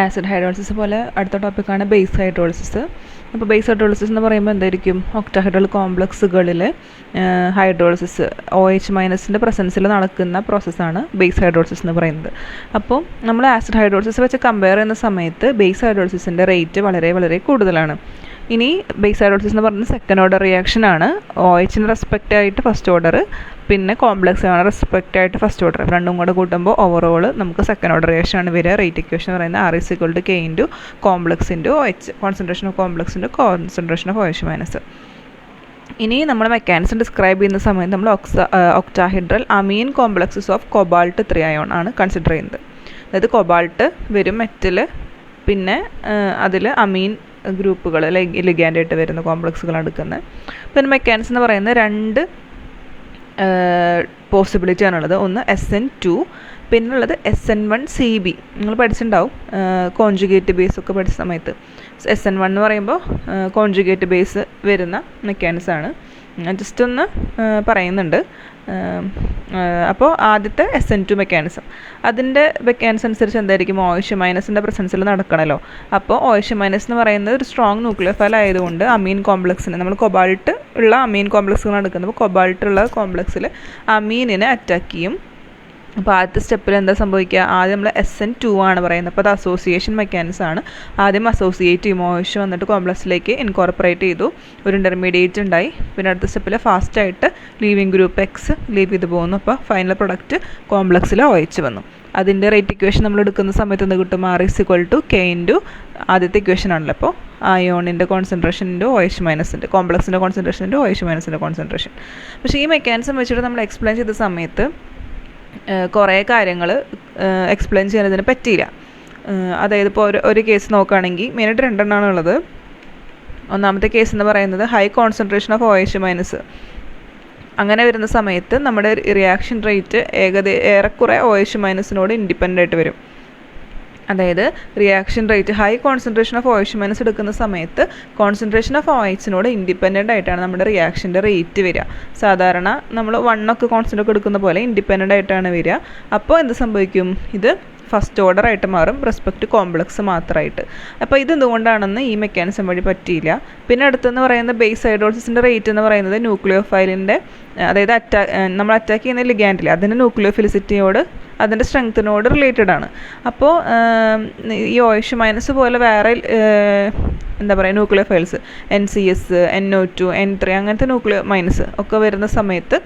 Acid hydrolysis പോലെ അടുത്ത ടോപ്പിക്കാണ് ബേസ് ഹൈഡ്രോളിസിസ്. അപ്പോൾ ബേസ് ഹൈഡ്രോളിസിസ് എന്ന് പറയുമ്പോൾ എന്തായിരിക്കും, ഒക്ടാഹൈഡ്രൽ കോംപ്ലക്സുകളിൽ ഹൈഡ്രോളിസിസ് OH- പ്രസൻസിൽ നടക്കുന്ന പ്രോസസ്സാണ് ബേസ് ഹൈഡ്രോളിസിസ് എന്ന് പറയുന്നത്. അപ്പോൾ നമ്മൾ ആസിഡ് ഹൈഡ്രോളിസിസ് വെച്ച് കമ്പയർ ചെയ്യുന്ന സമയത്ത് ബേസ് ഹൈഡ്രോളിസിസിൻ്റെ റേറ്റ് വളരെ വളരെ കൂടുതലാണ്. ഇനി ബേസ് ഹൈഡ്രോളിസിസ് എന്ന് പറയുന്നത് സെക്കൻഡ് ഓർഡർ റിയാക്ഷൻ ആണ്. OH റെസ്പെക്റ്റ് ആയിട്ട് ഫസ്റ്റ് ഓർഡർ, പിന്നെ കോംപ്ലക്സ് ആണ് റെസ്പെക്റ്റ് ആയിട്ട് ഫസ്റ്റ് ഓർഡർ, രണ്ടും കൂടെ കൂട്ടുമ്പോൾ ഓവറോൾ നമുക്ക് സെക്കൻഡ് ഓർഡർ റിയാക്ഷൻ ആണ് വരിക. റേറ്റ് ഇക്വേഷൻ എന്ന് പറയുന്നത് R=K × complex × OH, concentration of complex × concentration of OH-. ഇനി നമ്മൾ മെക്കാനിസം ഡിസ്ക്രൈബ് ചെയ്യുന്ന സമയത്ത് നമ്മൾ octahedral amine complexes of cobalt 3 ion ആണ് കൺസിഡർ ചെയ്യുന്നത്. അതായത് കൊബാൾട്ട് വരും മെറ്റൽ, പിന്നെ അതിൽ അമീൻ ഗ്രൂപ്പുകൾ ലിഗാൻഡായിട്ട് വരുന്ന കോംപ്ലക്സുകളാണ് എടുക്കുന്നത്. പിന്നെ മെക്കാനിസം എന്ന് പറയുന്നത് 2 പോസിബിലിറ്റി ആണുള്ളത്. ഒന്ന് SN2, പിന്നുള്ളത് SN1CB. നിങ്ങൾ പഠിച്ചിട്ടുണ്ടാവും കോൺജുഗേറ്റ് ബേസ് ഒക്കെ പഠിച്ച സമയത്ത്. SN1 എന്ന് പറയുമ്പോൾ കോൺജുഗേറ്റ് ബേസ് വരുന്ന മെക്കാനിസമാണ്. ജസ്റ്റ് ഒന്ന് പറയുന്നുണ്ട്. അപ്പോൾ ആദ്യത്തെ SN2 മെക്കാനിസം, അതിൻ്റെ മെക്കാനിസം അനുസരിച്ച് എന്തായിരിക്കും, OH- പ്രസൻസിൽ നടക്കണമല്ലോ. അപ്പോൾ OH- എന്ന് പറയുന്നത് ഒരു സ്ട്രോങ് ന്യൂക്ലിയോഫൈൽ ആയതുകൊണ്ട് അമീൻ കോംപ്ലക്സിന്, നമ്മൾ കൊബാൾട്ട് ഉള്ള അമീൻ കോംപ്ലക്സുകൾ നടക്കുന്നത്, അപ്പോൾ കൊബാൾട്ട് ഉള്ള കോംപ്ലക്സിൽ അമീനിനെ അറ്റാക്ക് ചെയ്യും. അപ്പോൾ ആദ്യത്തെ സ്റ്റെപ്പിൽ എന്താ സംഭവിക്കുക, ആദ്യം നമ്മൾ SN2 ആണ് പറയുന്നത്. അപ്പോൾ അത് അസോസിയേഷൻ മെക്കാനിസം ആണ്. ആദ്യം അസോസിയേറ്റ് ചെയ്യും, OH വന്നിട്ട് കോംപ്ലക്സിലേക്ക് ഇൻകോർപ്പറേറ്റ് ചെയ്തു, ഒരു ഇൻ്റർമീഡിയറ്റ് ഉണ്ടായി. പിന്നെ അടുത്ത സ്റ്റെപ്പിൽ ഫാസ്റ്റായിട്ട് ലീവിങ് ഗ്രൂപ്പ് X ലീവ് ചെയ്ത് പോകുന്നു. അപ്പോൾ ഫൈനൽ പ്രൊഡക്റ്റ് കോംപ്ലക്സിൽ OH വന്നു. അതിൻ്റെ റേറ്റ് ഇക്വേഷൻ നമ്മൾ എടുക്കുന്ന സമയത്ത് എന്ത് കിട്ടും, R=K × ആദ്യത്തെ ഇക്വേഷൻ ആണല്ലോ. അപ്പോൾ അയോണിൻ്റെ കോൺസെൻട്രേഷൻ × OH-, കോംപ്ലക്സിൻ്റെ കോൺസെൻട്രേഷൻ × OH- കോൺസെൻട്രേഷൻ. പക്ഷേ ഈ മെക്കാനിസം വെച്ചിട്ട് നമ്മൾ എക്സ്പ്ലെയിൻ ചെയ്ത സമയത്ത് കുറേ കാര്യങ്ങൾ എക്സ്പ്ലെയിൻ ചെയ്യാനതിന് പറ്റിയില്ല. അതായത് ഇപ്പോൾ ഒരു കേസ് നോക്കുകയാണെങ്കിൽ മെയിനായിട്ട് 2 എണ്ണമാണ് ഉള്ളത്. ഒന്നാമത്തെ കേസ് എന്ന് പറയുന്നത് ഹൈ കോൺസെൻട്രേഷൻ ഓഫ് OH-. അങ്ങനെ വരുന്ന സമയത്ത് നമ്മുടെ റിയാക്ഷൻ റേറ്റ് ഏറെക്കുറെ OH- ഇൻഡിപെൻഡൻ്റ് ആയിട്ട് വരും. അതായത് reaction rate high concentration of OH- എടുക്കുന്ന സമയത്ത് കോൺസെൻട്രേഷൻ ഓഫ് OH ഇൻഡിപെൻഡൻ്റ് ആയിട്ടാണ് നമ്മുടെ റിയാക്ഷൻ്റെ റേറ്റ് വരിക. സാധാരണ നമ്മൾ 1 ഒക്കെ കോൺസെൻട്രേറ്റ് എടുക്കുന്ന പോലെ ഇൻഡിപെൻഡൻ്റ് ആയിട്ടാണ് വരിക. അപ്പോൾ എന്ത് സംഭവിക്കും, ഇത് ഫസ്റ്റ് ഓർഡർ ആയിട്ട് മാറും റെസ്പെക്റ്റ് കോംപ്ലക്സ് മാത്രമായിട്ട്. അപ്പോൾ ഇതെന്തുകൊണ്ടാണെന്ന് ഈ മെക്കാനിസം വഴി പറ്റിയില്ല. പിന്നെ അടുത്തെന്ന് പറയുന്നത് ബേസ് ഹൈഡ്രോളിസിസിൻ്റെ റേറ്റ് എന്ന് പറയുന്നത് ന്യൂക്ലിയോഫൈലിൻ്റെ, അതായത് നമ്മൾ അറ്റാക്ക് ചെയ്യുന്ന ലിഗാൻഡിൽ അതിൻ്റെ ന്യൂക്ലിയോഫിലിസിറ്റിയോട്, അതിൻ്റെ സ്ട്രെങ്ത്തിനോട് റിലേറ്റഡ് ആണ്. അപ്പോൾ ഈ OH- പോലെ വേറെ എന്താ പറയുക ന്യൂക്ലിയോഫൈൽസ് NCS, NO2, N3 അങ്ങനത്തെ ന്യൂക്ലിയോ- ഒക്കെ വരുന്ന സമയത്ത്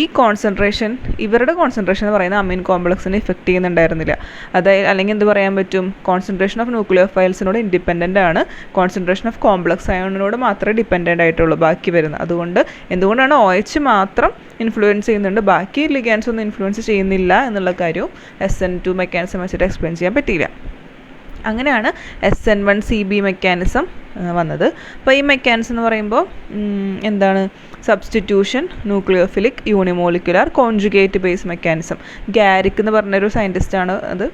ഈ കോൺസെൻട്രേഷൻ, ഇവരുടെ കോൺസെൻട്രേഷൻ എന്ന് പറയുന്നത് അമീൻ കോംപ്ലക്സിനെ ഇഫക്റ്റ് ചെയ്യുന്നുണ്ടായിരുന്നില്ല. അതായത് അല്ലെങ്കിൽ എന്ത് പറയാൻ പറ്റും, കോൺസെൻട്രേഷൻ ഓഫ് ന്യൂക്ലിയോഫൈൽസിനോട് ഇൻഡിപെൻഡൻ്റ് ആണ്, കോൺസെൻട്രേഷൻ ഓഫ് കോംപ്ലക്സ് അയോണിനോട് മാത്രമേ ഡിപെൻഡൻ്റ് ആയിട്ടുള്ളൂ ബാക്കി വരുന്നത്. എന്തുകൊണ്ടാണ് OH മാത്രം ഇൻഫ്ലുവൻസ് ചെയ്യുന്നുണ്ട്, ബാക്കി ലിഗാൻഡ്സ് ഒന്നും ഇൻഫ്ലുവൻസ് ചെയ്യുന്നില്ല എന്നുള്ള കാര്യവും SN2 മെക്കാനിസം വെച്ചിട്ട് എക്സ്പ്ലെയിൻ ചെയ്യാൻ പറ്റിയില്ല. അങ്ങനെയാണ് SN1CB മെക്കാനിസം വന്നത്. അപ്പോൾ ഈ മെക്കാനിസം എന്ന് പറയുമ്പോൾ എന്താണ്, substitution nucleophilic unimolecular conjugate base mechanism. ഗാരിക് എന്ന് പറഞ്ഞൊരു സയൻറ്റിസ്റ്റാണ് അത്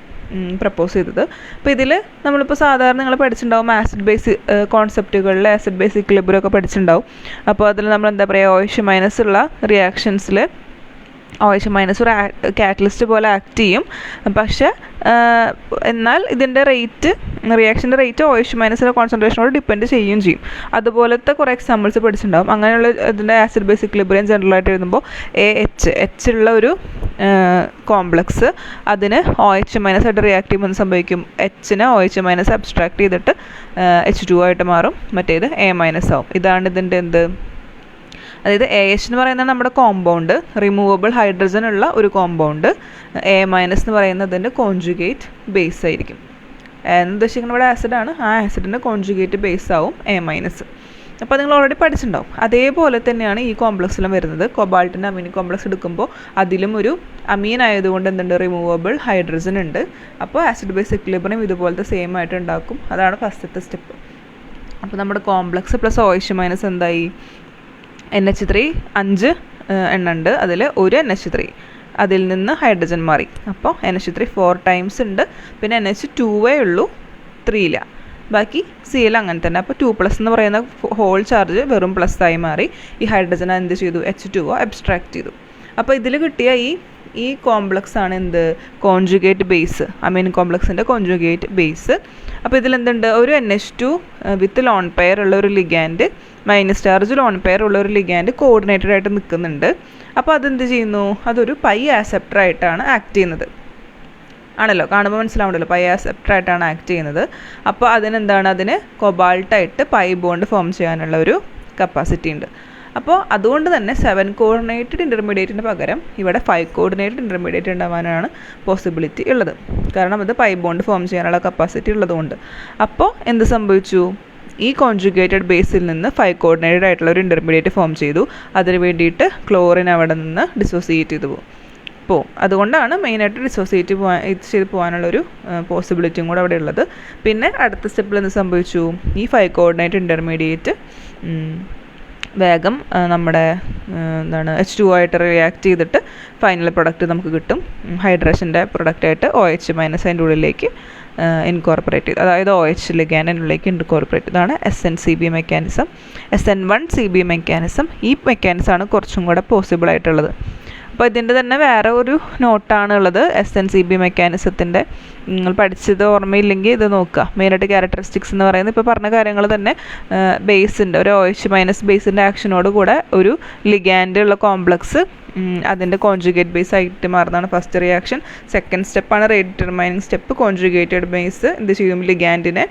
പ്രപ്പോസ് ചെയ്തത്. അപ്പോൾ ഇതിൽ നമ്മളിപ്പോൾ സാധാരണ നിങ്ങൾ പഠിച്ചിട്ടുണ്ടാവും ആസിഡ് ബേസ് കോൺസെപ്റ്റുകളിൽ ആസിഡ് ബേസ് ഇക്വിലിബ്രിയം ഒക്കെ പഠിച്ചിട്ടുണ്ടാവും. അപ്പോൾ അതിൽ നമ്മൾ എന്താ പറയുക, OH- ഉള്ള റിയാക്ഷൻസിൽ OH- ഒരു കാറ്റലിസ്റ്റ് പോലെ ആക്ട് ചെയ്യും. പക്ഷേ എന്നാൽ ഇതിൻ്റെ റേറ്റ്, റിയാക്ഷൻ്റെ റേറ്റ് OH- കോൺസെൻട്രേഷനോട് ഡിപ്പെൻഡ് ചെയ്യുകയും ചെയ്യും. അതുപോലത്തെ കുറേ എക്സാമ്പിൾസ് പഠിച്ചിട്ടുണ്ടാവും. അങ്ങനെയുള്ള ഇതിൻ്റെ ആസിഡ് ബേസ് ഇക്വിലിബ്രിയം ജനറലായിട്ട് എഴുതുമ്പോൾ H ഉള്ള ഒരു കോംപ്ലക്സ് അതിന് OH- ആയിട്ട് റിയാക്ട് ചെയ്യുമ്പോൾ സംഭവിക്കും, H-നെ OH- അബ്സ്ട്രാക്ട് ചെയ്തിട്ട് H2 ആയിട്ട് മാറും, മറ്റേത് A- ആവും. ഇതാണ് ഇതിൻ്റെ അതായത് AH എന്ന് പറയുന്നത് നമ്മുടെ കോമ്പൗണ്ട്, റിമൂവബിൾ ഹൈഡ്രജൻ ഉള്ള ഒരു കോമ്പൗണ്ട്. A- എന്ന് പറയുന്നതിൻ്റെ കോൺജുഗേറ്റ് ബേസ് ആയിരിക്കും. എന്ന് ഉദ്ദേശിക്കുന്നത് ഇവിടെ ആസിഡാണ്, ആ ആസിഡിൻ്റെ കോൺജുഗേറ്റ് ബേസ് ആവും A-. അപ്പോൾ നിങ്ങൾ ഓൾറെഡി പഠിച്ചിട്ടുണ്ടാവും. അതേപോലെ തന്നെയാണ് ഈ കോംപ്ലക്സിലും വരുന്നത്. കൊബാൾട്ടിൻ്റെ അമീൻ കോംപ്ലക്സ് എടുക്കുമ്പോൾ അതിലും ഒരു അമീൻ ആയതുകൊണ്ട് എന്തുണ്ട്, റിമൂവബിൾ ഹൈഡ്രജൻ ഉണ്ട്. അപ്പോൾ ആസിഡ് ബേസ് ഇക്വിലിബ്രിയം ഇതുപോലത്തെ സെയിം ആയിട്ട് ഉണ്ടാക്കും. അതാണ് ഫസ്റ്റത്തെ സ്റ്റെപ്പ്. അപ്പോൾ നമ്മുടെ കോംപ്ലക്സ് പ്ലസ് OH- എന്തായി, NH3 5 എണ്ണം ഉണ്ട്, അതിൽ ഒരു NH3, അതിൽ നിന്ന് ഹൈഡ്രജൻ മാറി. അപ്പോൾ NH3 4 ടൈംസ് ഉണ്ട്. പിന്നെ NH2 ഉള്ളൂ, 3 ഇല്ല. ബാക്കി Cl അങ്ങനെ തന്നെ. അപ്പോൾ 2+ എന്ന് പറയുന്ന ഹോൾ ചാർജ് വെറും പ്ലസ് ആയി മാറി. ഈ ഹൈഡ്രജൻ എന്ത് ചെയ്തു, H2 അബ്സ്ട്രാക്ട് ചെയ്തു. അപ്പോൾ ഇതിൽ കിട്ടിയ ഈ ഈ കോംപ്ലക്സ് ആണ് എന്ത് കോൺജുഗേറ്റ് ബേസ്, അമീൻ കോംപ്ലക്സിൻ്റെ കോൺജുഗേറ്റ് ബേസ്. അപ്പോൾ ഇതിലെന്തുണ്ട്, ഒരു NH2 വിത്ത് ലോൺ പെയർ ഉള്ള ഒരു ligand, minus charge lone pair ഉള്ള ഒരു ലിഗാൻഡ് കോർഡിനേറ്റഡ് ആയിട്ട് നിൽക്കുന്നുണ്ട്. അപ്പോൾ അതെന്ത് ചെയ്യുന്നു, അതൊരു പൈ ആക്സെപ്റ്റർ ആയിട്ടാണ് ആക്ട് ചെയ്യുന്നത് ആണല്ലോ, കാണുമ്പോൾ മനസ്സിലാവുണ്ടല്ലോ, പൈ ആക്സെപ്റ്റർ ആയിട്ടാണ് ആക്ട് ചെയ്യുന്നത്. അപ്പോൾ അതിനെന്താണ്, അതിന് കൊബാൾട്ടായിട്ട് പൈ ബോണ്ട് ഫോം ചെയ്യാനുള്ള ഒരു കപ്പാസിറ്റി ഉണ്ട്. അപ്പോൾ അതുകൊണ്ട് തന്നെ 7 കോർഡിനേറ്റഡ് ഇൻ്റർമീഡിയറ്റിന് പകരം ഇവിടെ 5 കോർഡിനേറ്റഡ് ഇൻ്റർമീഡിയറ്റ് ഉണ്ടാവാനാണ് പോസിബിലിറ്റി ഉള്ളത്, കാരണം അത് പൈ ബോണ്ട് ഫോം ചെയ്യാനുള്ള കപ്പാസിറ്റി ഉള്ളതുകൊണ്ട്. അപ്പോൾ എന്ത് സംഭവിച്ചു, ഈ കോൺജുഗേറ്റഡ് ബേസിൽ നിന്ന് 5 കോർഡിനേറ്റഡ് ആയിട്ടുള്ള ഒരു ഇൻ്റർമീഡിയറ്റ് ഫോം ചെയ്തു. അതിന് വേണ്ടിയിട്ട് ക്ലോറിൻ അവിടെ നിന്ന് ഡിസോസിയേറ്റ് ചെയ്തു പോവും. അതുകൊണ്ടാണ് മെയിനായിട്ട് ഡിസോസിയേറ്റ് ചെയ്ത് പോകാനുള്ളൊരു പോസിബിലിറ്റിയും കൂടെ അവിടെ ഉള്ളത്. പിന്നെ അടുത്ത സ്റ്റെപ്പിൽ എന്ത് സംഭവിച്ചു, ഈ 5 കോർഡിനേറ്റ് ഇൻ്റർമീഡിയറ്റ് വേഗം നമ്മുടെ എന്താണ് H2O ആയിട്ട് റിയാക്ട് ചെയ്തിട്ട് ഫൈനൽ പ്രൊഡക്റ്റ് നമുക്ക് കിട്ടും. ഹൈഡ്രേഷൻ്റെ പ്രൊഡക്റ്റായിട്ട് OH മൈനസ് അതിൻ്റെ ഉള്ളിലേക്ക് ഇൻകോർപ്പറേറ്റ് ചെയ്ത്, അതായത് OH ലിഗാൻഡിൻ്റെ ഉള്ളിലേക്ക് ഇൻകോർപ്പറേറ്റ്. ഇതാണ് SNCB മെക്കാനിസം. SN1CB മെക്കാനിസം, ഈ മെക്കാനിസമാണ് കുറച്ചും കൂടെ പോസിബിൾ ആയിട്ടുള്ളത്. അപ്പോൾ ഇതിൻ്റെ തന്നെ വേറെ ഒരു നോട്ടാണ് ഉള്ളത്, SNCB മെക്കാനിസത്തിൻ്റെ. നിങ്ങൾ പഠിച്ചത് ഓർമ്മയില്ലെങ്കിൽ ഇത് നോക്കുക. മെയിനായിട്ട് ക്യാരക്ടറിസ്റ്റിക്സ് എന്ന് പറയുന്നത് ഇപ്പോൾ പറഞ്ഞ കാര്യങ്ങൾ തന്നെ, ബേസിൻ്റെ ഒരു OH മൈനസ് ബേസിൻ്റെ ആക്ഷനോട് കൂടെ ഒരു ലിഗാൻഡ് ഉള്ള കോംപ്ലക്സ് അതിൻ്റെ കോൺജുഗേറ്റ് ബേസ് ആയിട്ട് മാറുന്നതാണ് ഫസ്റ്റ് റിയാക്ഷൻ. സെക്കൻഡ് സ്റ്റെപ്പാണ് rate determining step. Conjugated base എന്ത് ചെയ്യും, ലിഗാൻഡിനെ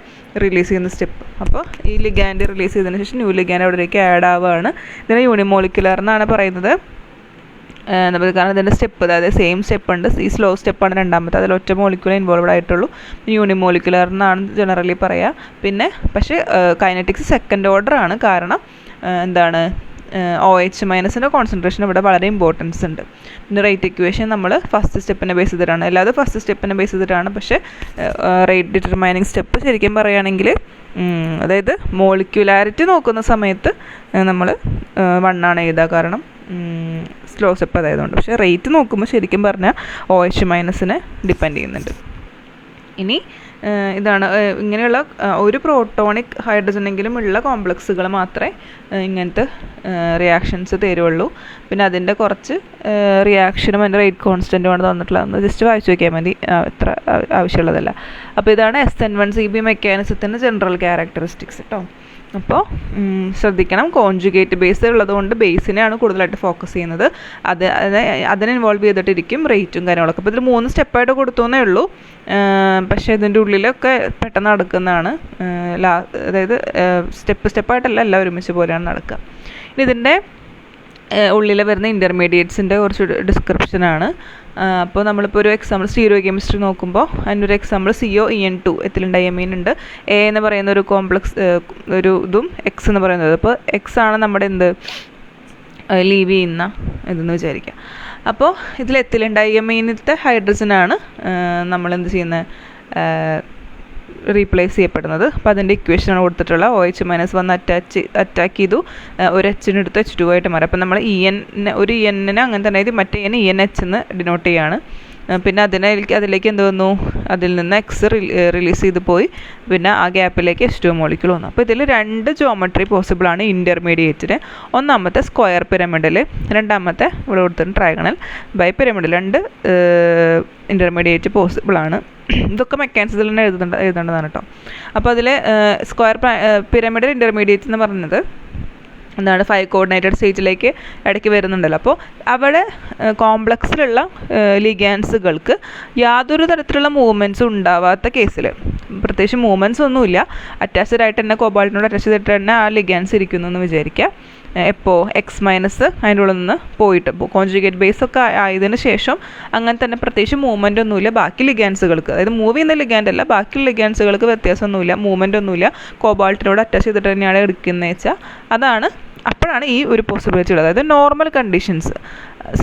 റിലീസ് ചെയ്യുന്ന സ്റ്റെപ്പ്. അപ്പോൾ ഈ ലിഗാൻഡ് റിലീസ് ചെയ്തതിന് ശേഷം ന്യൂ ലിഗാൻഡ് അവിടേക്ക് ആഡ് ആവുകയാണ്. ഇതിനെ യൂണിമോളിക്കുലർ എന്നാണ് പറയുന്നത്. കാരണം ഇതിൻ്റെ സ്റ്റെപ്പ്, അതായത് സെയിം സ്റ്റെപ്പ് ഉണ്ട്, ഈ സ്ലോ സ്റ്റെപ്പാണ് രണ്ടാമത്തെ, അതിൽ ഒറ്റ മോളിക്യൂളേ ഇൻവോൾവ് ആയിട്ടുള്ളൂ. യൂണിമോളിക്കുലർ എന്നാണ് ജനറലി പറയുക. പിന്നെ പക്ഷേ കൈനറ്റിക്സ് സെക്കൻഡ് ഓർഡർ ആണ്, കാരണം എന്താണ് OH മൈനസിൻ്റെ കോൺസെൻട്രേഷൻ ഇവിടെ വളരെ ഇമ്പോർട്ടൻസ് ഉണ്ട്. പിന്നെ റേറ്റ് ഇക്വേഷൻ നമ്മൾ ഫസ്റ്റ് സ്റ്റെപ്പിനെ ബേസ് ചെയ്തിട്ടാണ്, അല്ലാതെ ഫസ്റ്റ് സ്റ്റെപ്പിനെ ബേസ് ചെയ്തിട്ടാണ്. പക്ഷേ റേറ്റ് ഡിറ്റർമൈനിങ് സ്റ്റെപ്പ് ശരിക്കും പറയുകയാണെങ്കിൽ, അതായത് മോളിക്യുലാരിറ്റി നോക്കുന്ന സമയത്ത് നമ്മൾ 1 ആണ് എഴുതുക, കാരണം സ്ലോ സ്റ്റെപ്പ് അതായതുകൊണ്ട്. പക്ഷേ റേറ്റ് നോക്കുമ്പോൾ ശരിക്കും പറഞ്ഞാൽ OH മൈനസിനെ ഡിപ്പെൻഡ് ചെയ്യുന്നുണ്ട്. ഇനി ഇതാണ് ഇങ്ങനെയുള്ള ഒരു പ്രോട്ടോണിക് ഹൈഡ്രജനെങ്കിലും ഉള്ള കോംപ്ലക്സുകൾ മാത്രമേ ഇങ്ങനത്തെ റിയാക്ഷൻസ് തരുള്ളൂ. പിന്നെ അതിൻ്റെ കുറച്ച് റിയാക്ഷനും അതിൻ്റെ റേറ്റ് കോൺസ്റ്റൻറ്റുമാണ് തന്നിട്ടുള്ളതെന്ന് ജസ്റ്റ് വായിച്ചു നോക്കിയാൽ മതി, എത്ര ആവശ്യമുള്ളതല്ല. അപ്പോൾ ഇതാണ് SN1CB മെക്കാനിസത്തിൻ്റെ ജനറൽ ക്യാരക്ടറിസ്റ്റിക്സ് കേട്ടോ. അപ്പോൾ ശ്രദ്ധിക്കണം, കോൺജുഗേറ്റ് ബേസ് ഉള്ളതുകൊണ്ട് ബേസിനെയാണ് കൂടുതലായിട്ട് ഫോക്കസ് ചെയ്യുന്നത്. അതിനെ ഇൻവോൾവ് ചെയ്തിട്ടിരിക്കും റേറ്റും കാര്യങ്ങളൊക്കെ. അപ്പോൾ ഇതിൽ 3 സ്റ്റെപ്പായിട്ട് കൊടുത്തുവെന്നേ ഉള്ളൂ, പക്ഷേ ഇതിൻ്റെ ഉള്ളിലൊക്കെ പെട്ടെന്ന് നടക്കുന്നതാണ്. അതായത് സ്റ്റെപ്പായിട്ടല്ല, എല്ലാം ഒരുമിച്ച് പോലെയാണ് നടക്കുക. ഇനി ഇതിൻ്റെ ഉള്ളിൽ വരുന്ന ഇൻ്റർമീഡിയറ്റ്സിൻ്റെ കുറച്ച് ഡിസ്ക്രിപ്ഷനാണ്. അപ്പോൾ നമ്മളിപ്പോൾ ഒരു എക്സാമ്പിൾ സ്റ്റീരിയോ കെമിസ്ട്രി നോക്കുമ്പോൾ അതിൻ്റെ ഒരു എക്സാമ്പിൾ CO-EN2 എത്തിലിൻ ഡയമീൻ ഉണ്ട്. A എന്ന് പറയുന്ന ഒരു കോംപ്ലക്സ് ഒരു ഇതും X എന്ന് പറയുന്നത്, അപ്പോൾ X ആണ് നമ്മുടെ എന്ത് ലീവ് ചെയ്യുന്ന ഇതെന്ന് വിചാരിക്കുക. അപ്പോൾ ഇതിൽ എത്തിലിൻ ഡയമീനത്തെ ഹൈഡ്രജനാണ് നമ്മളെന്ത് ചെയ്യുന്നത്, റീപ്ലേസ് ചെയ്യപ്പെടുന്നത്. അപ്പോൾ അതിൻ്റെ ഇക്വേഷനാണ് കൊടുത്തിട്ടുള്ള OH മൈനസ് 1 അറ്റാക്ക് ചെയ്തു, ഒരു H എടുത്ത് H2 ആയിട്ട് മാറി. അപ്പോൾ നമ്മൾ ഒരു EN അങ്ങനെ തന്നെ ആയത്, മറ്റേ EN ENH എന്ന് ഡിനോട്ട് ചെയ്യാണ്. പിന്നെ അതിലേക്ക് എന്ത് വന്നു, അതിൽ നിന്ന് X റിലീസ് ചെയ്ത് പോയി, പിന്നെ ആ ഗ്യാപ്പിലേക്ക് H2 മോളിക്യൂൾ വന്നു. അപ്പോൾ ഇതിൽ 2 ജോമെട്രി പോസിബിളാണ് ഇൻ്റർമീഡിയറ്റിന്. ഒന്നാമത്തെ സ്ക്വയർ പിരമിഡിൽ, രണ്ടാമത്തെ ഇവിടെ കൊടുത്തിട്ട് ട്രയാഗണൽ ബൈ പിരമിഡിൽ. 2 ഇൻ്റർമീഡിയറ്റ് പോസിബിളാണ്. ഇതൊക്കെ മെക്കാനിസത്തിൽ തന്നെ എഴുതേണ്ടതാണ് കേട്ടോ. അപ്പോൾ അതിൽ സ്ക്വയർ പിരമിഡൽ ഇൻ്റർമീഡിയറ്റ് എന്ന് പറയുന്നത് എന്താണ്, 5 കോർഡിനേറ്റഡ് സ്റ്റേറ്റിലേക്ക് ഇടയ്ക്ക് വരുന്നുണ്ടല്ലോ. അപ്പോൾ അവിടെ കോംപ്ലക്സിലുള്ള ലിഗാൻസുകൾക്ക് യാതൊരു തരത്തിലുള്ള മൂവ്മെൻറ്റ്സും ഉണ്ടാവാത്ത കേസിൽ, പ്രത്യേകിച്ച് മൂവ്മെൻറ്റ്സ് ഒന്നുമില്ല, അറ്റാച്ച്ഡ് ആയിട്ട് തന്നെ കോബാൾട്ടിനോട് അറ്റാച്ച് ചെയ്തിട്ട് തന്നെ ആ ലിഗാൻസ് ഇരിക്കുന്നു എന്ന് വിചാരിക്കുക. എപ്പോൾ X മൈനസ് അതിൻ്റെ ഉള്ളിൽ നിന്ന് പോയിട്ട് കോൺജുഗേറ്റ് ബേസ് ഒക്കെ ആയതിനു ശേഷം അങ്ങനെ തന്നെ പ്രത്യേകിച്ച് മൂവ്മെൻ്റ് ഒന്നുമില്ല ബാക്കി ലിഗാൻസുകൾക്ക്, അതായത് മൂവ് ചെയ്യുന്ന ലിഗാൻഡ് അല്ല, ബാക്കി ലിഗാൻസുകൾക്ക് വ്യത്യാസമൊന്നുമില്ല, മൂവ്മെൻ്റ് ഒന്നുമില്ല, കോബാൾട്ടിനോട് അറ്റാച്ച് ചെയ്തിട്ട് തന്നെയാണ് എടുക്കുന്നത് വെച്ചാൽ അതാണ്. അപ്പോഴാണ് ഈ ഒരു പോസിബിലിറ്റി ഉള്ളത്. അതായത് നോർമൽ കണ്ടീഷൻസ്,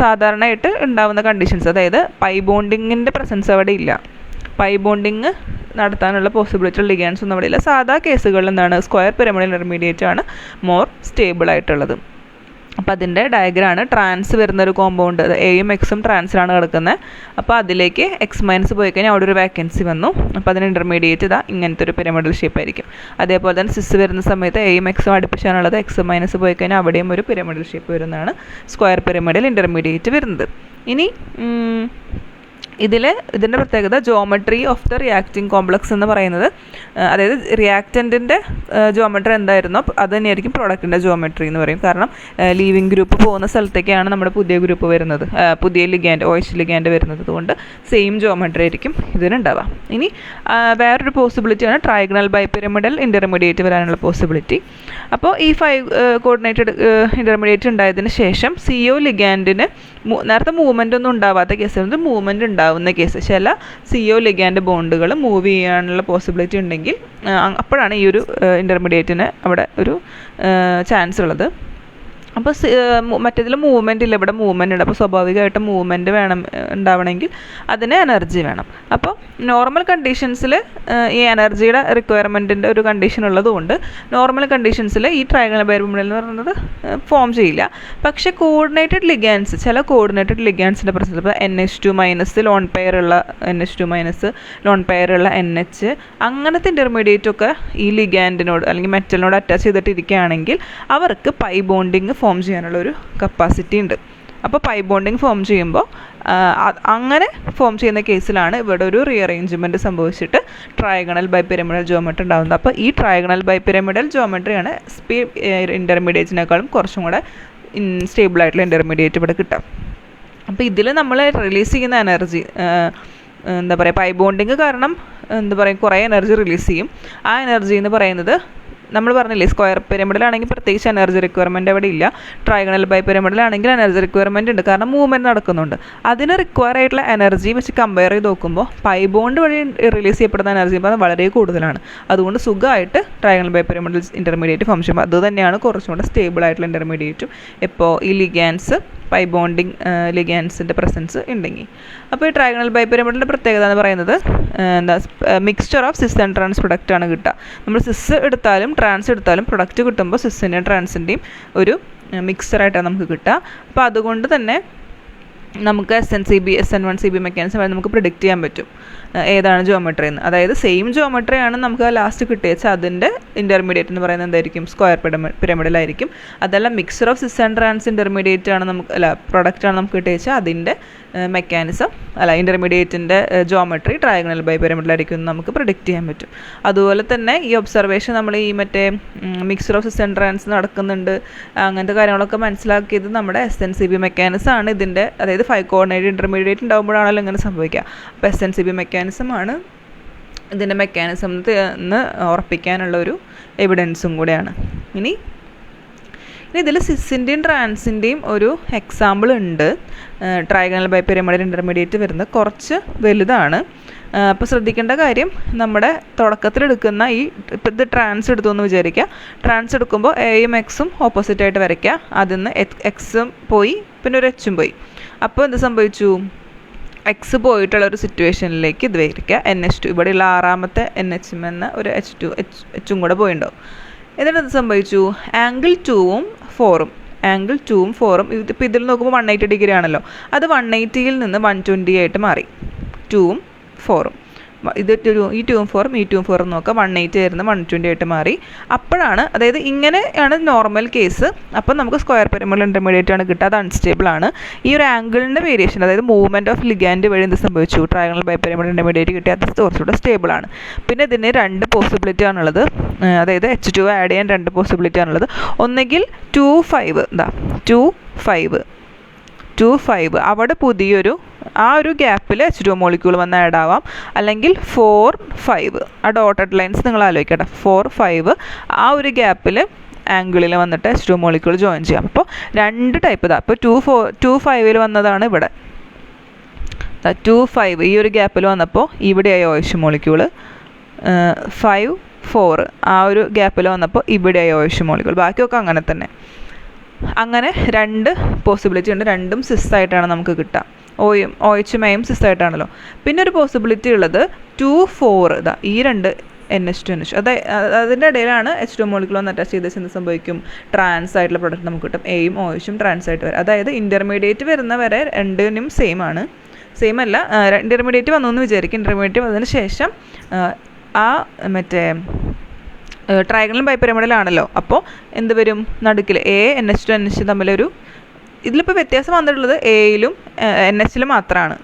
സാധാരണയായിട്ട് ഉണ്ടാകുന്ന കണ്ടീഷൻസ്, അതായത് പൈ ബോണ്ടിങ്ങിൻ്റെ പ്രസൻസ് അവിടെ ഇല്ല, പൈ ബോണ്ടിങ് നടത്താനുള്ള പോസിബിലിറ്റി ലിഗാൻസ് ഒന്നും അവിടെ ഇല്ല. സാധാ കേസുകളിൽ എന്താണ്, സ്ക്വയർ പിരമിഡൽ ഇൻ്റർമീഡിയറ്റ് ആണ് മോർ സ്റ്റേബിൾ ആയിട്ടുള്ളത്. അപ്പോൾ അതിൻ്റെ ഡയഗ്രാണ് ട്രാൻസ് വരുന്നൊരു കോമ്പൗണ്ട്, എയും എക്സും ട്രാൻസിലാണ് കിടക്കുന്നത്. അപ്പോൾ അതിലേക്ക് എക്സ് മൈനസ് പോയി കഴിഞ്ഞാൽ അവിടെ ഒരു വേക്കൻസി വന്നു. അപ്പോൾ അതിന് ഇൻ്റർമീഡിയറ്റ് ഇതാ ഇങ്ങനത്തെ ഒരു പിരമിഡൽ ഷേപ്പ് ആയിരിക്കും. അതേപോലെ തന്നെ സിസ് വരുന്ന സമയത്ത് എയും എക്സും അടുപ്പിച്ചാണുള്ളത്, എക്സ് മൈനസ് പോയി കഴിഞ്ഞാൽ അവിടെയും ഒരു പിരമിഡൽ ഷേപ്പ് വരുന്നതാണ് സ്ക്വയർ പിരമിഡിൽ ഇൻ്റർമീഡിയറ്റ് വരുന്നത്. ഇനി ഇതിൻ്റെ പ്രത്യേകത geometry of the reacting complex എന്ന് പറയുന്നത്, അതായത് റിയാക്റ്റൻറ്റിൻ്റെ ജോമെട്രി എന്തായിരുന്നോ അത് തന്നെയായിരിക്കും പ്രോഡക്റ്റിൻ്റെ ജോമെട്രി എന്ന് പറയും. കാരണം ലീവിങ് ഗ്രൂപ്പ് പോകുന്ന സ്ഥലത്തേക്കാണ് നമ്മുടെ പുതിയ ഗ്രൂപ്പ് വരുന്നത്, പുതിയ ലിഗാൻഡ് OH ലിഗാൻഡ് വരുന്നത്. അതുകൊണ്ട് സെയിം ജോമെട്രി ആയിരിക്കും ഇതിനുണ്ടാവുക. ഇനി വേറൊരു പോസിബിലിറ്റിയാണ് ട്രൈഗണൽ ബൈപിരമിഡൽ ഇൻ്റർമീഡിയറ്റ് വരാനുള്ള പോസിബിലിറ്റി. അപ്പോൾ ഈ 5 കോർഡിനേറ്റഡ് ഇൻ്റർമീഡിയറ്റ് ഉണ്ടായതിന് ശേഷം CO ലിഗാൻഡിന് നേരത്തെ മൂവ്മെൻ്റ് ഒന്നും ഉണ്ടാവാത്ത കേസ്, മൂവ്മെൻറ്റ് ഉണ്ടാവുന്ന കേസ്, ചില CO ലിഗാൻഡ് ബോണ്ടുകൾ മൂവ് ചെയ്യാനുള്ള പോസിബിലിറ്റി ഉണ്ടെങ്കിൽ അപ്പോഴാണ് ഈ ഒരു ഇൻ്റർമീഡിയറ്റിന് അവിടെ ഒരു ചാൻസ് ഉള്ളത്. അപ്പോൾ മറ്റേതിൽ മൂവ്മെൻ്റ് ഇല്ല, ഇവിടെ മൂവ്മെൻ്റ് ഉണ്ട്. അപ്പോൾ സ്വാഭാവികമായിട്ടും മൂവ്മെൻറ്റ് ഉണ്ടാവണമെങ്കിൽ അതിന് എനർജി വേണം. അപ്പോൾ നോർമൽ കണ്ടീഷൻസിൽ ഈ എനർജിയുടെ റിക്വയർമെൻറ്റിൻ്റെ ഒരു കണ്ടീഷൻ ഉള്ളതുകൊണ്ട് നോർമൽ കണ്ടീഷൻസിൽ ഈ ട്രൈഗണൽ ബൈപിരമിഡൽ എന്ന് പറയുന്നത് ഫോം ചെയ്യില്ല. പക്ഷേ കോർഡിനേറ്റഡ് ലിഗാൻസ്, ചില കോർഡിനേറ്റഡ് ലിഗാൻസിൻ്റെ പ്രശ്നത്തിൽ ഇപ്പോൾ NH2- ലോൺ പെയർ ഉള്ള NH2- ലോൺ പെയർ ഉള്ള NH, അങ്ങനത്തെ ഇൻ്റർമീഡിയറ്റൊക്കെ ഈ ലിഗാൻഡിനോട് അല്ലെങ്കിൽ മെറ്റലിനോട് അറ്റാച്ച് ചെയ്തിട്ടിരിക്കുകയാണെങ്കിൽ അവർക്ക് പൈ ബോണ്ടിങ് ഫോം ചെയ്യാനുള്ളൊരു കപ്പാസിറ്റി ഉണ്ട്. അപ്പോൾ പൈ ബോണ്ടിങ് ഫോം ചെയ്യുമ്പോൾ അങ്ങനെ ഫോം ചെയ്യുന്ന കേസിലാണ് ഇവിടെ ഒരു റീഅറേഞ്ച്മെൻറ്റ് സംഭവിച്ചിട്ട് ട്രൈഗണൽ ബൈപിരമിഡൽ ജോമെട്രി ഉണ്ടാകുന്നത്. അപ്പോൾ ഈ ട്രൈഗണൽ ബൈപിരമിഡൽ ജോമെട്രിയാണ് ഇൻ്റർമീഡിയറ്റിനേക്കാളും കുറച്ചും കൂടെ സ്റ്റേബിളായിട്ടുള്ള ഇൻ്റർമീഡിയറ്റ് ഇവിടെ കിട്ടുക. അപ്പോൾ ഇതിൽ നമ്മൾ റിലീസ് ചെയ്യുന്ന എനർജി എന്താ പറയുക, പൈ ബോണ്ടിങ് കാരണം എന്താ പറയുക കുറേ എനർജി റിലീസ് ചെയ്യും. ആ എനർജി എന്ന് പറയുന്നത് നമ്മൾ പറഞ്ഞില്ലേ, സ്ക്വയർ പിരമിഡിലാണെങ്കിൽ പ്രത്യേകിച്ച് എനർജി റിക്വയർമെൻറ്റ് അവിടെ ഇല്ല. ട്രൈഗണൽ ബൈപിരമിഡിലാണെങ്കിൽ എനർജി റിക്വയർമെൻറ്റ് ഉണ്ട്, കാരണം മൂവ്മെൻറ്റ് നടക്കുന്നുണ്ട്. അതിന് റിക്വയർ ആയിട്ടുള്ള എനർജി വെച്ച് കമ്പയർ ചെയ്ത് നോക്കുമ്പോൾ പൈ ബോണ്ട് വഴി റിലീസ് ചെയ്യപ്പെടുന്ന എനർജി വളരെ കൂടുതലാണ്. അതുകൊണ്ട് സുഖമായിട്ട് ട്രൈഗണൽ ബൈപിരമിഡൽ ഇൻ്റർമീഡിയറ്റ് ഫോം ചെയ്യുമ്പോൾ അത് തന്നെയാണ് കുറച്ചും കൂടെ സ്റ്റേബിൾ ആയിട്ടുള്ള ഇൻ്റർമീഡിയറ്റും. ഇപ്പോൾ ഈ ലിഗാൻസ് പൈ ബോണ്ടിങ് ലിഗാൻസിൻ്റെ പ്രസൻസ് ഉണ്ടെങ്കിൽ. അപ്പോൾ ഈ ട്രൈഗണൽ ബൈപിരമിഡിൻ്റെ പ്രത്യേകത എന്ന് പറയുന്നത് എന്താ, mixture of cis and trans product ആണ് കിട്ടുക. നമ്മൾ സിസ് എടുത്താലും ട്രാൻസ് എടുത്താലും പ്രൊഡക്റ്റ് കിട്ടുമ്പോൾ സിസ്സിൻ്റെയും ട്രാൻസിൻ്റെയും ഒരു മിക്സ്ചറായിട്ടാണ് നമുക്ക് കിട്ടുക. അപ്പോൾ അതുകൊണ്ട് തന്നെ നമുക്ക് SN1CB മെക്കാനിസം വഴി നമുക്ക് പ്രിഡിക്റ്റ് ചെയ്യാൻ പറ്റും ഏതാണ് ജോമെട്രി എന്ന്. അതായത് സെയിം ജോമെട്രിയാണ് നമുക്ക് ലാസ്റ്റ് കിട്ടിയച്ചാൽ അതിൻ്റെ ഇൻ്റർമീഡിയറ്റ് എന്ന് പറയുന്നത് എന്തായിരിക്കും, സ്ക്വയർ പിരമിഡിലായിരിക്കും. അതല്ല mixture of cis and trans intermediate ആണ് നമുക്ക്, അല്ല പ്രൊഡക്റ്റാണ് നമുക്ക് കിട്ടിയച്ചാൽ അതിൻ്റെ മെക്കാനിസം അല്ല ഇൻ്റർമീഡിയറ്റിൻ്റെ ജോമെട്രി ട്രൈഗണൽ ബൈപിരമിഡിലായിരിക്കും എന്ന് നമുക്ക് പ്രിഡിക്റ്റ് ചെയ്യാൻ പറ്റും. അതുപോലെ തന്നെ ഈ ഒബ്സർവേഷൻ നമ്മൾ ഈ മറ്റേ mixture of cis and trans നടക്കുന്നുണ്ട് അങ്ങനത്തെ കാര്യങ്ങളൊക്കെ മനസ്സിലാക്കിയത് നമ്മുടെ SNCB മെക്കാനിസം ആണ്. ഇതിൻ്റെ അതായത് 5 കോർഡിനേറ്റ് ഇൻ്റർമീഡിയറ്റ് ഉണ്ടാകുമ്പോഴാണല്ലോ ഇങ്ങനെ സംഭവിക്കുക. അപ്പോൾ SNCB മെക്കാനിസമാണ് ഇതിൻ്റെ മെക്കാനിസം എന്ന് ഉറപ്പിക്കാനുള്ളൊരു എവിഡൻസും കൂടെയാണ്. ഇനി ഇതിൽ സിസിൻ്റെയും ട്രാൻസിൻ്റെയും ഒരു എക്സാമ്പിൾ ഉണ്ട്. ട്രൈഗണൽ ബൈപിരമിഡൽ ഇൻ്റർമീഡിയറ്റ് വരുന്നത് കുറച്ച് വലുതാണ്. അപ്പോൾ ശ്രദ്ധിക്കേണ്ട കാര്യം, നമ്മുടെ തുടക്കത്തിലെടുക്കുന്ന ഇപ്പോൾ ഇത് ട്രാൻസ് എടുത്തു എന്ന് വിചാരിക്കുക. ട്രാൻസ് എടുക്കുമ്പോൾ എയും എക്സും ഓപ്പോസിറ്റായിട്ട് വരയ്ക്കുക. അതിൽ നിന്ന് എക്സും പോയി പിന്നെ ഒരു എച്ചും പോയി. അപ്പോൾ എന്ത് സംഭവിച്ചു, എക്സ് പോയിട്ടുള്ളൊരു സിറ്റുവേഷനിലേക്ക് ഇത് വരിക NH2, ഇവിടെയുള്ള 6ാമത്തെ NH എന്ന ഒരു എച്ചും കൂടെ പോയിട്ടുണ്ടാവും. എന്നിട്ട് എന്ത് സംഭവിച്ചു, ആംഗിൾ 2ഉം 4ഉം ഇപ്പോൾ ഇതിൽ നോക്കുമ്പോൾ 180 ഡിഗ്രി ആണല്ലോ, അത് 180യിൽ നിന്ന് 120 ആയിട്ട് മാറി. 2ഉം 4ഉം ഇത് ഈ 2ഉം 4ഉം നോക്കുക, 180 ആയിരുന്നു 120 ആയിട്ട് മാറി. അപ്പോഴാണ്, അതായത് ഇങ്ങനെയാണ് നോർമൽ കേസ്. അപ്പം നമുക്ക് സ്ക്വയർ പിരമിഡൽ ഇൻ്റർമീഡിയറ്റ് ആണ് കിട്ടുക, അത് അൺസ്റ്റേബിൾ ആണ്. ഈ ഒരു ആംഗിളിൻ്റെ വേരിയേഷൻ, അതായത് മൂവ്മെൻറ്റ് ഓഫ് ലിഗാൻഡ് വഴി എന്ത് സംഭവിച്ചു, ട്രൈഗണൽ ബൈപിരമിഡൽ ഇൻ്റർമീഡിയറ്റ് കിട്ടിയ അത് കുറച്ചുകൂടെ സ്റ്റേബിൾ ആണ്. പിന്നെ ഇതിന് 2 പോസിബിലിറ്റി ആണുള്ളത്, അതായത് H2 ആഡ് ചെയ്യാൻ 2 പോസിബിലിറ്റി ആണുള്ളത്. ഒന്നെങ്കിൽ 2,5 അവിടെ പുതിയൊരു ആ ഒരു ഗ്യാപ്പിൽ H2 മോളിക്യൂൾ വന്ന് ആഡ് ആവാം. അല്ലെങ്കിൽ 4,5 ആ ഡോട്ടഡ് ലൈൻസ് നിങ്ങൾ ആലോചിക്കട്ടെ, 4,5 ആ ഒരു ഗ്യാപ്പിൽ ആംഗിളിൽ വന്നിട്ട് H2 മോളിക്യൂൾ ജോയിൻ ചെയ്യാം. അപ്പോൾ 2 ടൈപ്പ് ഇതാ. ഇപ്പോൾ 2,5 വന്നതാണ് ഇവിടെ, 2,5 ഈ ഒരു ഗ്യാപ്പിൽ വന്നപ്പോൾ ഇവിടെയായി OH മോളിക്യൂൾ. 5,4 ആ ഒരു ഗ്യാപ്പിൽ വന്നപ്പോൾ ഇവിടെയായി OH മോളിക്യൂൾ. ബാക്കിയൊക്കെ അങ്ങനെ തന്നെ. അങ്ങനെ 2 പോസിബിലിറ്റി ഉണ്ട്, രണ്ടും സിസ് ആയിട്ടാണ് നമുക്ക് കിട്ടുക. OHയും സിസ് ആയിട്ടാണല്ലോ. പിന്നെ ഒരു പോസിബിലിറ്റി ഉള്ളത് 2,4 ഇതാ ഈ 2 NH2NH. അതിൻ്റെ ഇടയിലാണ് H2 മോളിക്യൂൾ ഒന്ന് അറ്റാച്ച് ചെയ്ത് എന്ത് സംഭവിക്കും, ട്രാൻസ് ആയിട്ടുള്ള പ്രൊഡക്റ്റ് നമുക്ക് കിട്ടും. എയും OHും ട്രാൻസ് ആയിട്ട് വരും. അതായത് ഇൻ്റർമീഡിയറ്റ് വരുന്ന വരെ രണ്ടിനും സെയിം ആണ്. സെയിം അല്ല, ഇൻ്റർമീഡിയറ്റ് വന്നു എന്ന് വിചാരിക്കും. ഇൻ്റർമീഡിയറ്റ് വന്നതിന് ശേഷം ആ മറ്റേ ട്രയാങ്കിളും ബൈപിരമിഡിലാണല്ലോ, അപ്പോൾ എന്ത് വരും, നടുക്കിൽ NH2NH തമ്മിലൊരു, ഇതിലിപ്പോൾ വ്യത്യാസം വന്നിട്ടുള്ളത് എയിലും NHലും മാത്രമാണ്.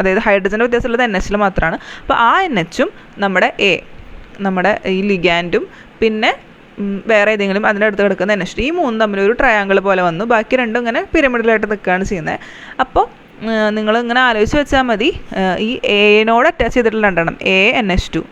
അതായത് ഹൈഡ്രജൻ്റെ വ്യത്യാസമുള്ളത് NHൽ മാത്രമാണ്. അപ്പോൾ ആ NHും നമ്മുടെ നമ്മുടെ ഈ ലിഗാൻഡും പിന്നെ വേറെ ഏതെങ്കിലും അതിൻ്റെ അടുത്ത് കിടക്കുന്ന NH, ഈ മൂന്നും തമ്മിലൊരു ട്രയാങ്കിൾ പോലെ വന്നു. ബാക്കി രണ്ടും ഇങ്ങനെ പിരമിഡിലായിട്ട് നിൽക്കുകയാണ് ചെയ്യുന്നത്. അപ്പോൾ നിങ്ങൾ ഇങ്ങനെ ആലോചിച്ച് വെച്ചാൽ മതി, ഈ എനോട് അറ്റാച്ച് ചെയ്തിട്ടുള്ള രണ്ടെണ്ണം NH2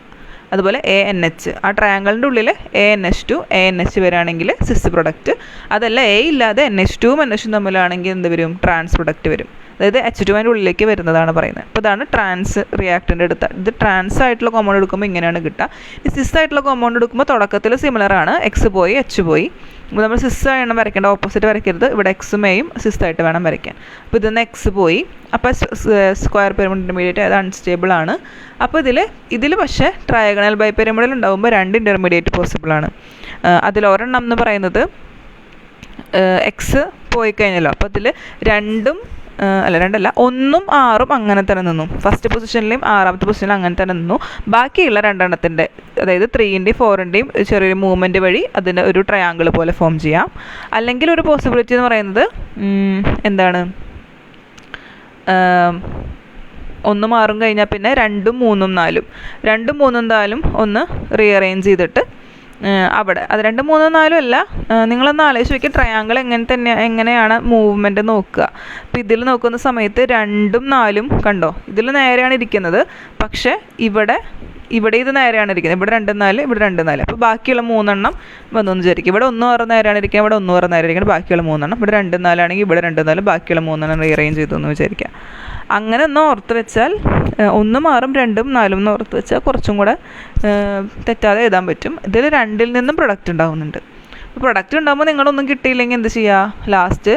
അതുപോലെ ANH, ആ ട്രയാങ്കിളിൻ്റെ ഉള്ളിൽ ANH2 ANH വരികയാണെങ്കിൽ സിസ് പ്രൊഡക്റ്റ്. അതല്ല ഇല്ലാതെ NH2ഉം NHും തമ്മിലാണെങ്കിൽ എന്ത് വരും, ട്രാൻസ് പ്രൊഡക്റ്റ് വരും. അതായത് H2 ഉള്ളിലേക്ക് വരുന്നതാണ് പറയുന്നത്. അപ്പോൾ ഇതാണ് ട്രാൻസ് റിയാക്ടൻ്റ് എടുത്ത. ഇത് ട്രാൻസ് ആയിട്ടുള്ള കോമ്പൗണ്ട് എടുക്കുമ്പോൾ ഇങ്ങനെയാണ് കിട്ടുക. ഈ സിസ് ആയിട്ടുള്ള കോമ്പൗണ്ട് എടുക്കുമ്പോൾ തുടക്കത്തിൽ സിമിലർ ആണ്, X പോയി H പോയി. അപ്പോൾ നമ്മൾ സിസ് ആയിട്ട് വരയ്ക്കേണ്ട, ഓപ്പോസിറ്റ് വരയ്ക്കരുത്. ഇവിടെ എക്സും എയും സിസ് ആയിട്ട് വേണം വരയ്ക്കാൻ. അപ്പോൾ ഇതിന്ന് X പോയി, അപ്പോൾ സ്ക്വയർ പിരമിഡ് ഇൻ്റർമീഡിയറ്റ് അത് അൺസ്റ്റേബിൾ ആണ്. അപ്പോൾ ഇതിൽ പക്ഷേ ട്രയാഗണൽ ബൈപിരമിഡിൽ ഉണ്ടാകുമ്പോൾ 2 ഇൻ്റർമീഡിയറ്റ് പോസിബിൾ ആണ്. അതിലൊരെണ്ണം എന്ന് പറയുന്നത് X പോയി കഴിഞ്ഞല്ലോ. അപ്പോൾ ഇതിൽ 2ഉം 1ഉം 6ഉം അങ്ങനെ തന്നെ നിന്നു. ഫസ്റ്റ് പൊസിഷനിലെയും 6ാമത്തെ പൊസിഷനിലും അങ്ങനെ തന്നെ നിന്നു. ബാക്കിയുള്ള രണ്ടെണ്ണത്തിൻ്റെ, അതായത് 3ൻ്റെയും 4ൻ്റെയും ചെറിയൊരു മൂവ്മെൻറ്റ് വഴി അതിൻ്റെ ഒരു ട്രയാങ്കിൾ പോലെ ഫോം ചെയ്യാം. അല്ലെങ്കിൽ ഒരു പോസിബിലിറ്റി എന്ന് പറയുന്നത് എന്താണ്, 1ഉം 6ഉം കഴിഞ്ഞാൽ പിന്നെ 2ഉം 3ഉം 4ഉം 2ഉം 3ഉം 4ഉം ഒന്ന് റീഅറേഞ്ച് ചെയ്തിട്ട് അവിടെ, അത് 2, 3, 4 അല്ല, നിങ്ങളൊന്ന് ആലോചിച്ച് നോക്കിയാൽ ട്രയാങ്കിൾ എങ്ങനെയാണ് മൂവ്മെൻറ്റ് നോക്കുക. അപ്പോൾ ഇതിൽ നോക്കുന്ന സമയത്ത് 2ഉം 4ഉം കണ്ടോ, ഇതിൽ നേരെയാണ് ഇരിക്കുന്നത്. പക്ഷേ ഇവിടെ ഇത് നേരെയാണ് ഇരിക്കുന്നത്. ഇവിടെ 2, 4, ഇവിടെ 2, 4. അപ്പോൾ ബാക്കിയുള്ള 3 വന്നു വിചാരിക്കും. ഇവിടെ 1, 6 നേരെയാണ് ഇരിക്കുക, ഇവിടെ 1, 6 നേരെ ഇരിക്കുന്നത്. ബാക്കിയുള്ള 3 ഇവിടെ 2, 4 ആണെങ്കിൽ ഇവിടെ 2, 4, ബാക്കിയുള്ള 3 റീഅറേഞ്ച് ചെയ്തു എന്ന് വിചാരിക്കുക. അങ്ങനെ ഒന്ന് ഓർത്ത് വെച്ചാൽ 1ഉം 6ഉം 2ഉം 4ഉം എന്ന് ഓർത്ത് വെച്ചാൽ കുറച്ചും കൂടെ തെറ്റാതെ എഴുതാൻ പറ്റും. ഇതിൽ 2ൽ നിന്നും പ്രൊഡക്റ്റ് ഉണ്ടാകുന്നുണ്ട്. അപ്പോൾ പ്രൊഡക്റ്റ് ഉണ്ടാകുമ്പോൾ നിങ്ങളൊന്നും കിട്ടിയില്ലെങ്കിൽ എന്ത് ചെയ്യുക, ലാസ്റ്റ്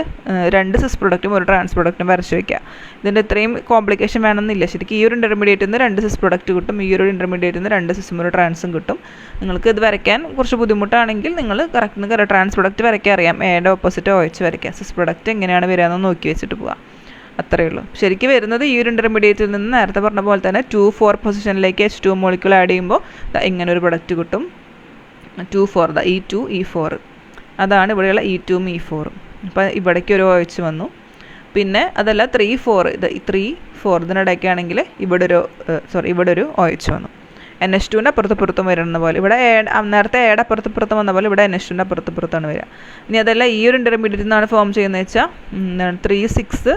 2 സിസ് പ്രൊഡക്റ്റും 1 ട്രാൻസ് പ്രൊഡക്റ്റും വരച്ച് വയ്ക്കുക. ഇതിൻ്റെ ഇത്രയും കോംപ്ലിക്കേഷൻ വേണമെന്നില്ല. ശരിക്കും ഈ ഒരു ഇൻ്റർമീഡിയറ്റിൽ നിന്ന് 2 സിസ് പ്രൊഡക്റ്റ് കിട്ടും, ഈ ഒരു ഇൻ്റർമീഡിയറ്റിൽ നിന്ന് 2 സിസും 1 ട്രാൻസും കിട്ടും. നിങ്ങൾക്ക് ഇത് വരയ്ക്കാൻ കുറച്ച് ബുദ്ധിമുട്ടാണെങ്കിൽ നിങ്ങൾ കറക്റ്റ് ട്രാൻസ് പ്രൊഡക്റ്റ് വരയ്ക്കാൻ അറിയാം, എയുടെ ഓപ്പോസിറ്റ് OH വരയ്ക്കുക. സിസ് പ്രൊഡക്റ്റ് എങ്ങനെയാണ് വരിക എന്ന് നോക്കി വെച്ചിട്ട് പോവുക. അത്രയേ ഉള്ളൂ. ശരിക്കും വരുന്നത് ഈ ഒരു ഇൻ്റർമീഡിയറ്റിൽ നിന്ന് നേരത്തെ പറഞ്ഞ പോലെ തന്നെ 2,4 പൊസിഷനിലേക്ക് H2 മോളിക്യൂൾ ആഡ് ചെയ്യുമ്പോൾ ഇങ്ങനെ ഒരു പ്രൊഡക്റ്റ് കിട്ടും. 2,4 E2 E4, അതാണ് ഇവിടെയുള്ള E2ഉം E4ഉം. അപ്പോൾ ഇവിടേക്ക് ഒരു OH വന്നു. പിന്നെ അതല്ല 3,4, ഇത് 3,4 ഇതിനിടയ്ക്കാണെങ്കിൽ ഇവിടെ ഒരു OH വന്നു. NH2ൻ്റെ അപ്പുറത്തും വരുന്ന പോലെ ഇവിടെ നേരത്തെ എയുടെ അപ്പുറത്തും വന്ന പോലെ ഇവിടെ NH2ൻ്റെ അപ്പുറത്താണ് വരിക. ഇനി അതല്ല ഈ ഒരു ഇൻ്റർമീഡിയറ്റിൽ നിന്നാണ് ഫോം ചെയ്യുന്നത് വെച്ചാൽ 3, 6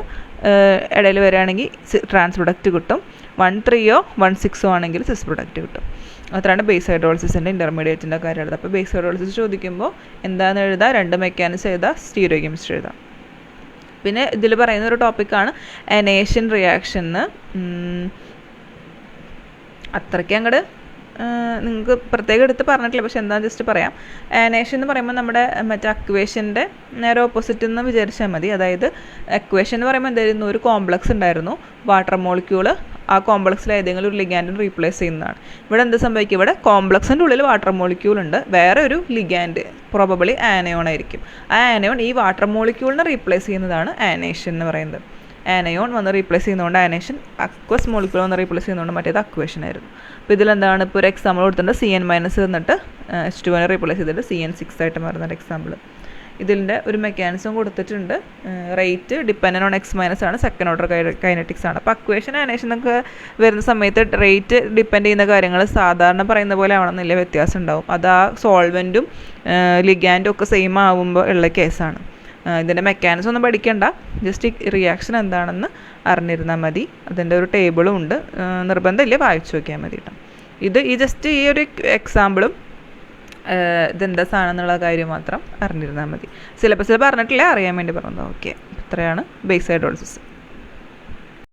ഇടയിൽ വരികയാണെങ്കിൽ ട്രാൻസ് പ്രൊഡക്റ്റ് കിട്ടും. 1, 3 1, 6 ആണെങ്കിൽ സിസ് പ്രൊഡക്റ്റ് കിട്ടും. അത്രയാണ് ബേസ് ഹൈഡ്രോളിസിൻ്റെ ഇൻ്റർമീഡിയറ്റിൻ്റെ കാര്യം എഴുതുക. അപ്പോൾ ബേസ് ഹൈഡ്രോളിസിസ് ചോദിക്കുമ്പോൾ എന്താണെന്ന് എഴുതാം, 2 മെക്കാനിസം എഴുതാം, സ്റ്റീരിയോകെമിസ്ട്രി എഴുതാം. പിന്നെ ഇതിൽ പറയുന്ന ഒരു ടോപ്പിക്കാണ് അനേഷൻ റിയാക്ഷൻ. അത്രയ്ക്ക് അങ്ങോട്ട് നിങ്ങൾക്ക് പ്രത്യേകം എടുത്ത് പറഞ്ഞിട്ടില്ല, പക്ഷെ എന്താണെന്ന് ജസ്റ്റ് പറയാം. ആനേഷൻ എന്ന് പറയുമ്പോൾ നമ്മുടെ മറ്റേ അക്വേഷൻ്റെ നേരെ ഓപ്പോസിറ്റ് എന്ന് വിചാരിച്ചാൽ മതി. അതായത് അക്വേഷൻ എന്ന് പറയുമ്പോൾ എന്തായിരുന്നു, ഒരു കോംപ്ലക്സ് ഉണ്ടായിരുന്നു, വാട്ടർ മോളിക്യൂൾ ആ കോംപ്ലക്സിൽ ഏതെങ്കിലും ഒരു ലിഗാൻഡിന് റീപ്ലേസ് ചെയ്യുന്നതാണ്. ഇവിടെ എന്ത് സംഭവിക്കും, ഇവിടെ കോംപ്ലക്സിൻ്റെ ഉള്ളിൽ വാട്ടർ മോളിക്യൂൾ ഉണ്ട്, വേറെ ഒരു ലിഗാൻഡ് പ്രോബബിളി ആനയോൺ ആയിരിക്കും. ആ ആനയോൺ ഈ വാട്ടർ മോളിക്യൂളിനെ റീപ്ലേസ് ചെയ്യുന്നതാണ് ആനേഷൻ എന്ന് പറയുന്നത്. ആനയോൺ വന്ന് റീപ്ലേസ് ചെയ്യുന്നതുകൊണ്ട് ആനേഷൻ, അക്വസ് മോളിക്യൂൾ വന്ന് റീപ്ലേസ് ചെയ്യുന്നതുകൊണ്ട് മറ്റേത് അക്വേഷൻ ആയിരുന്നു. അപ്പോൾ ഇതിലെന്താണ്, ഇപ്പോൾ ഒരു എക്സാമ്പിൾ കൊടുത്തിട്ടുണ്ട്, CN- എന്നിട്ട് H2 റീപ്ലേസ് ചെയ്തിട്ട് CN6 ആയിട്ട് മാറുന്ന എക്സാമ്പിൾ. ഇതിൻ്റെ ഒരു മെക്കാനിസം കൊടുത്തിട്ടുണ്ട്. റേറ്റ് ഡിപ്പെൻഡൻ്റ് ഓൺ X- ആണ്, സെക്കൻഡ് ഓർഡർ കൈനറ്റിക്സ് ആണ്. അപ്പോൾ അക്വേഷൻ ആനേഷൻ എന്നൊക്കെ വരുന്ന സമയത്ത് റേറ്റ് ഡിപ്പെൻഡ് ചെയ്യുന്ന കാര്യങ്ങൾ സാധാരണ പറയുന്ന പോലെ ആവണമെന്നില്ല, വ്യത്യാസം ഉണ്ടാവും. അത് ആ സോൾവെൻറ്റും ലിഗാൻഡും ഒക്കെ സെയിം ആവുമ്പോൾ ഉള്ള കേസാണ്. ഇതിൻ്റെ മെക്കാനിസം ഒന്നും പഠിക്കണ്ട, ജസ്റ്റ് റിയാക്ഷൻ എന്താണെന്ന് അറിഞ്ഞിരുന്നാൽ മതി. അതിൻ്റെ ഒരു ടേബിളും ഉണ്ട്, നിർബന്ധമില്ല, വായിച്ചു നോക്കിയാൽ മതി കേട്ടോ. ഈ ജസ്റ്റ് ഈ ഒരു എക്സാമ്പിളും ഇതെന്താ സാധനം എന്നുള്ള കാര്യം മാത്രം അറിഞ്ഞിരുന്നാൽ മതി. സിലബസിൽ പറഞ്ഞിട്ടില്ല, അറിയാൻ വേണ്ടി പറഞ്ഞത്. ഓക്കെ, ഇത്രയാണ് ബേസ് ഹൈഡ്രോളിസിസ്.